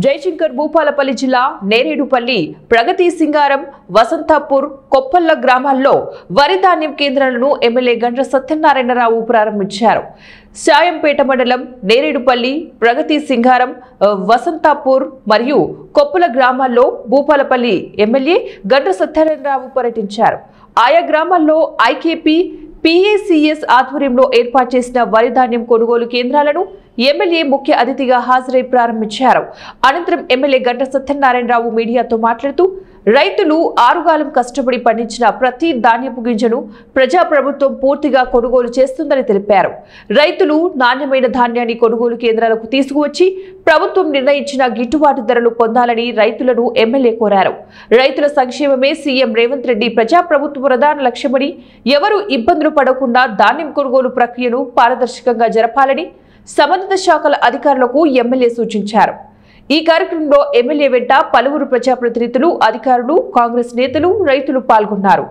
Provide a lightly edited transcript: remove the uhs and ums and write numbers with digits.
జయశంకర్ భూపాలపల్లి జిల్లా నేరేడుపల్లి, ప్రగతి సింగారం, వసంతాపూర్, కొప్పల్ల గ్రామాల్లో వరి ధాన్యం కేంద్రాలను ఎమ్మెల్యే గండ్ర సత్యనారాయణరావు ప్రారంభించారు. సాయంపేట మండలం నేరేడుపల్లి, ప్రగతి సింగారం, వసంతాపూర్ మరియు కొప్పల గ్రామాల్లో భూపాలపల్లి ఎమ్మెల్యే గండ్ర సత్యనారాయణరావు పర్యటించారు. ఆయా గ్రామాల్లో ఐకేపీ, PACS ఆధ్వర్యంలో ఏర్పాటు చేసిన వరి ధాన్యం కొనుగోలు కేంద్రాలను ఎమ్మెల్యే ముఖ్య అతిథిగా హాజరై ప్రారంభించారు. అనంతరం ఎమ్మెల్యే గండ్ర సత్యనారాయణరావు మీడియాతో మాట్లాడుతూ, రైతులు ఆరుగాలం కష్టపడి పండించిన ప్రతి ధాన్యపు గింజను ప్రజాప్రభుత్వం పూర్తిగా కొనుగోలు చేస్తుందని తెలిపారు. రైతులు నాణ్యమైన ధాన్యాన్ని కొనుగోలు కేంద్రాలకు తీసుకువచ్చి ప్రభుత్వం నిర్ణయించిన గిట్టుబాటు ధరలు పొందాలని రైతులను ఎమ్మెల్యే కోరారు. రైతుల సంక్షేమమే సీఎం రేవంత్ రెడ్డి ప్రజాప్రభుత్వ ప్రధాన లక్ష్యమని, ఎవరూ ఇబ్బందులు పడకుండా ధాన్యం కొనుగోలు ప్రక్రియను పారదర్శకంగా జరపాలని సంబంధిత శాఖల అధికారులకు ఎమ్మెల్యే సూచించారు. ఈ కార్యక్రమంలో ఎమ్మెల్యే వెంట పలువురు ప్రజాప్రతినిధులు, అధికారులు, కాంగ్రెస్ నేతలు, రైతులు పాల్గొన్నారు.